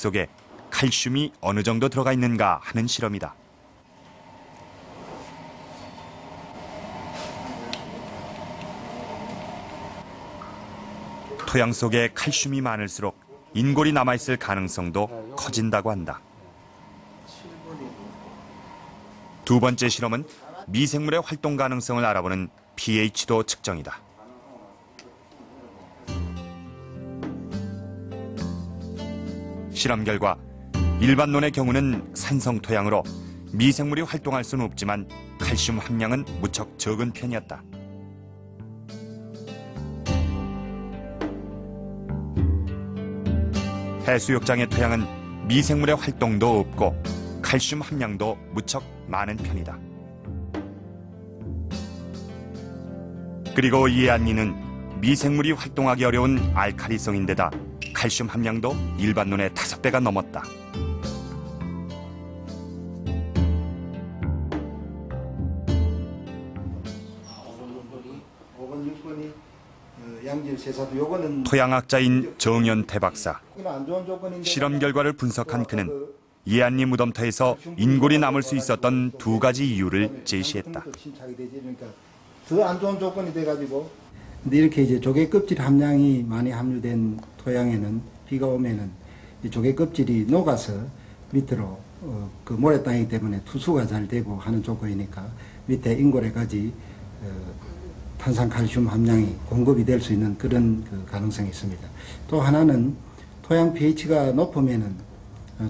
속에 칼슘이 어느 정도 들어가 있는가 하는 실험이다. 토양 속에 칼슘이 많을수록 인골이 남아있을 가능성도 커진다고 한다. 두 번째 실험은 미생물의 활동 가능성을 알아보는 pH도 측정이다. 실험 결과 일반 논의 경우는 산성 토양으로 미생물이 활동할 수는 없지만 칼슘 함량은 무척 적은 편이었다. 해수욕장의 토양은 미생물의 활동도 없고 칼슘 함량도 무척 많은 편이다. 그리고 이안리는 미생물이 활동하기 어려운 알칼리성인데다 칼슘 함량도 일반 논의 5배가 넘었다. 토양학자인 정연태 박사. 실험 결과를 분석한 그는 이안리 무덤터에서 인골이 남을 수 있었던 두 가지 이유를 제시했다. 더 안 좋은 조건이 돼가지고. 근데 이렇게 이제 조개 껍질 함량이 많이 함유된 토양에는 비가 오면은 이 조개 껍질이 녹아서 밑으로 그 모래 땅이기 때문에 투수가 잘 되고 하는 조건이니까 밑에 인골에 가지 탄산칼슘 함량이 공급이 될 수 있는 그런 그 가능성이 있습니다. 또 하나는 토양 pH가 높으면은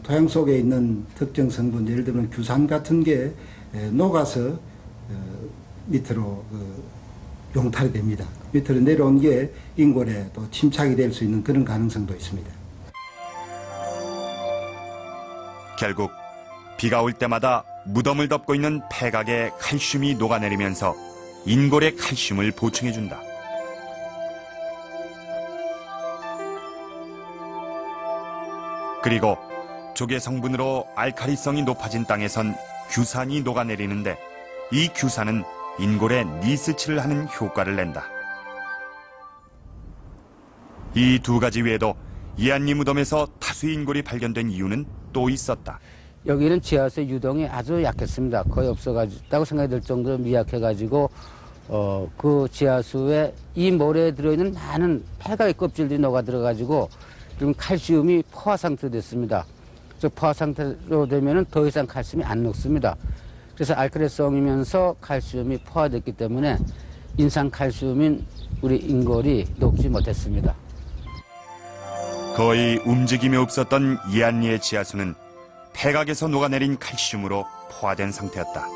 토양 속에 있는 특정 성분, 예를 들면 규산 같은 게 녹아서 밑으로 용탈이 됩니다. 밑으로 내려온 게 인골에 또 침착이 될 수 있는 그런 가능성도 있습니다. 결국 비가 올 때마다 무덤을 덮고 있는 폐각에 칼슘이 녹아내리면서 인골에 칼슘을 보충해준다. 그리고 조개 성분으로 알칼리성이 높아진 땅에선 규산이 녹아내리는데 이 규산은 인골에 니스칠을 하는 효과를 낸다. 이 두 가지 외에도 이안리 무덤에서 다수의 인골이 발견된 이유는 또 있었다. 여기는 지하수의 유동이 아주 약했습니다. 거의 없어가지고 생각이 들 정도로 미약해가지고 그 지하수에 이 모래에 들어있는 많은 폐각의 껍질들이 녹아 들어가지고 지금 칼슘이 포화 상태로 됐습니다. 그래서 포화 상태로 되면은 더 이상 칼슘이 안 녹습니다. 그래서 알칼리성이면서 칼슘이 포화됐기 때문에 인산 칼슘인 우리 인골이 녹지 못했습니다. 거의 움직임이 없었던 이안리의 지하수는 폐각에서 녹아내린 칼슘으로 포화된 상태였다.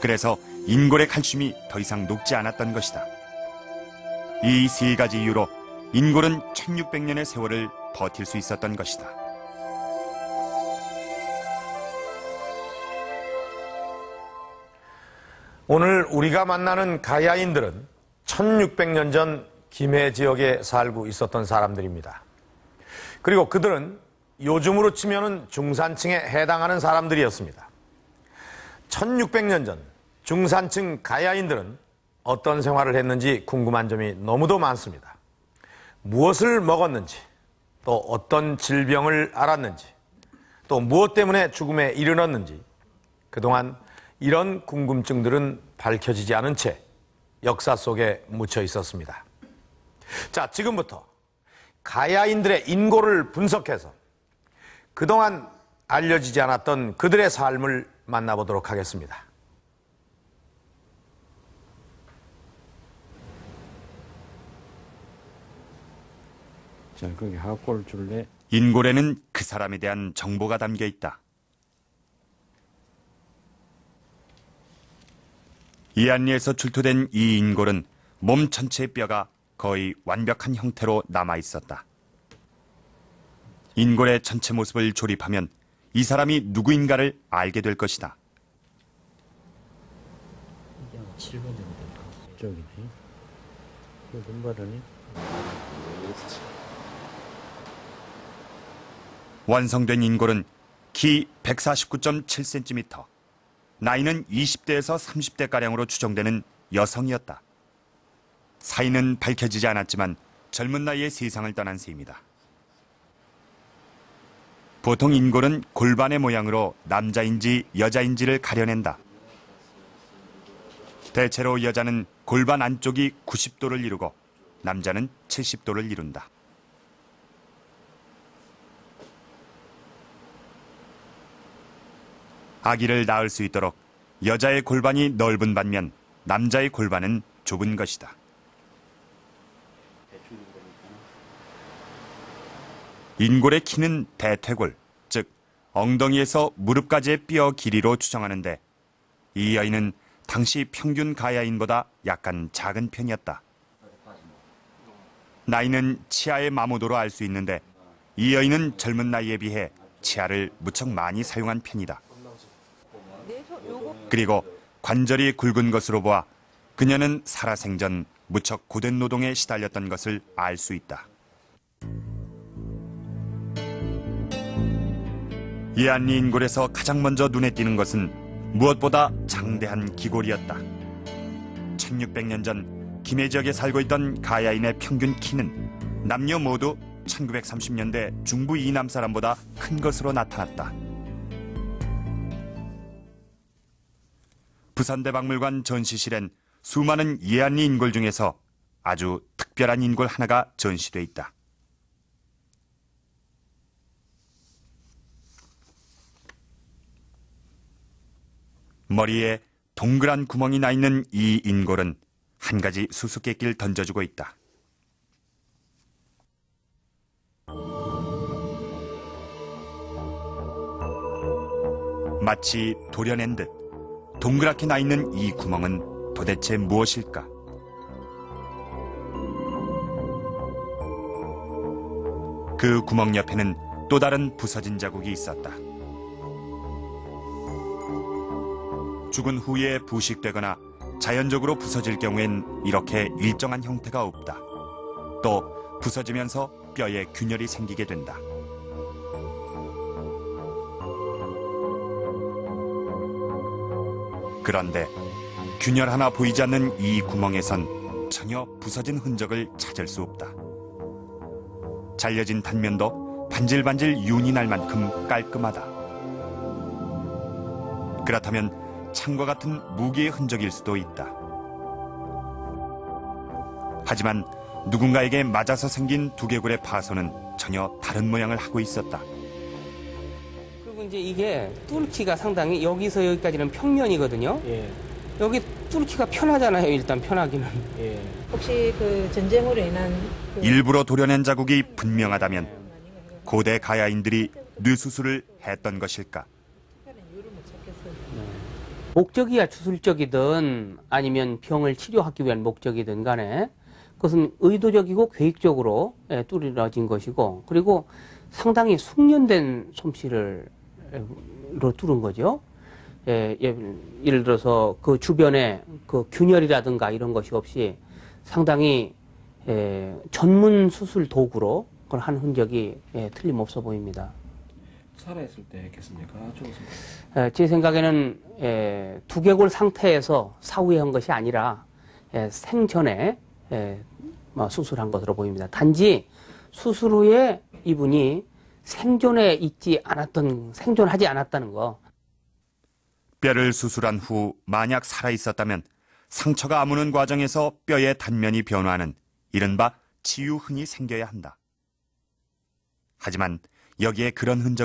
그래서 인골의 칼슘이 더 이상 녹지 않았던 것이다. 이 세 가지 이유로 인골은 1600년의 세월을 버틸 수 있었던 것이다. 오늘 우리가 만나는 가야인들은 1600년 전 김해 지역에 살고 있었던 사람들입니다. 그리고 그들은 요즘으로 치면은 중산층에 해당하는 사람들이었습니다. 1600년 전 중산층 가야인들은 어떤 생활을 했는지 궁금한 점이 너무도 많습니다. 무엇을 먹었는지, 또 어떤 질병을 앓았는지, 또 무엇 때문에 죽음에 이르렀는지 그동안 이런 궁금증들은 밝혀지지 않은 채 역사 속에 묻혀 있었습니다. 자, 지금부터 가야인들의 인골을 분석해서 그동안 알려지지 않았던 그들의 삶을 만나보도록 하겠습니다. 자, 거기 하골 줄래? 인골에는 그 사람에 대한 정보가 담겨 있다. 이안리에서 출토된 이 인골은 몸 전체의 뼈가 거의 완벽한 형태로 남아 있었다. 인골의 전체 모습을 조립하면 이 사람이 누구인가를 알게 될 것이다. 7번 정도 될까? 저기네. 그 눈바라니? 완성된 인골은 키 149.7cm, 나이는 20대에서 30대가량으로 추정되는 여성이었다. 사인은 밝혀지지 않았지만 젊은 나이에 세상을 떠난 셈이다. 보통 인골은 골반의 모양으로 남자인지 여자인지를 가려낸다. 대체로 여자는 골반 안쪽이 90도를 이루고 남자는 70도를 이룬다. 아기를 낳을 수 있도록 여자의 골반이 넓은 반면 남자의 골반은 좁은 것이다. 인골의 키는 대퇴골, 즉 엉덩이에서 무릎까지의 뼈 길이로 추정하는데 이 여인은 당시 평균 가야인보다 약간 작은 편이었다. 나이는 치아의 마모도로 알 수 있는데 이 여인은 젊은 나이에 비해 치아를 무척 많이 사용한 편이다. 그리고 관절이 굵은 것으로 보아 그녀는 살아생전 무척 고된 노동에 시달렸던 것을 알 수 있다. 예안리 인골에서 가장 먼저 눈에 띄는 것은 무엇보다 장대한 기골이었다. 1600년 전 김해 지역에 살고 있던 가야인의 평균 키는 남녀 모두 1930년대 중부 이남 사람보다 큰 것으로 나타났다. 부산대박물관 전시실엔 수많은 예안리 인골 중에서 아주 특별한 인골 하나가 전시돼 있다. 머리에 동그란 구멍이 나 있는 이 인골은 한 가지 수수께끼를 던져주고 있다. 마치 도려낸 듯 동그랗게 나 있는 이 구멍은 도대체 무엇일까? 그 구멍 옆에는 또 다른 부서진 자국이 있었다. 죽은 후에 부식되거나 자연적으로 부서질 경우엔 이렇게 일정한 형태가 없다. 또 부서지면서 뼈에 균열이 생기게 된다. 그런데 균열 하나 보이지 않는 이 구멍에선 전혀 부서진 흔적을 찾을 수 없다. 잘려진 단면도 반질반질 윤이 날 만큼 깔끔하다. 그렇다면 창과 같은 무기의 흔적일 수도 있다. 하지만 누군가에게 맞아서 생긴 두개골의 파손은 전혀 다른 모양을 하고 있었다. 그리고 이제 이게 뚫기가 상당히 여기서 여기까지는 평면이거든요. 예. 여기 뚫기가 편하잖아요. 일단 편하기는. 예. 혹시 그 전쟁으로 인한 일부러 도려낸 자국이 분명하다면 고대 가야인들이 뇌수술을 했던 것일까? 목적이야 주술적이든 아니면 병을 치료하기 위한 목적이든 간에 그것은 의도적이고 계획적으로 뚫어진 것이고, 그리고 상당히 숙련된 솜씨로 뚫은 거죠. 예를 들어서 그 주변에 그 균열이라든가 이런 것이 없이 상당히 전문 수술 도구로 그걸 한 흔적이 틀림없어 보입니다. 살아있을 때 했겠습니까? 죽었을 때? 제 생각에는 두개골 상태에서 사후에 한 것이 아니라 생전에 수술한 것으로 보입니다. 단지 수술 후에 이분이 생존하지 않았다는 거. 뼈를 수술한 후 만약 살아있었다면 상처가 아무는 과정에서 뼈의 단면이 변화하는 이른바 치유흔이 생겨야 한다. 하지만 여기에 그런 흔적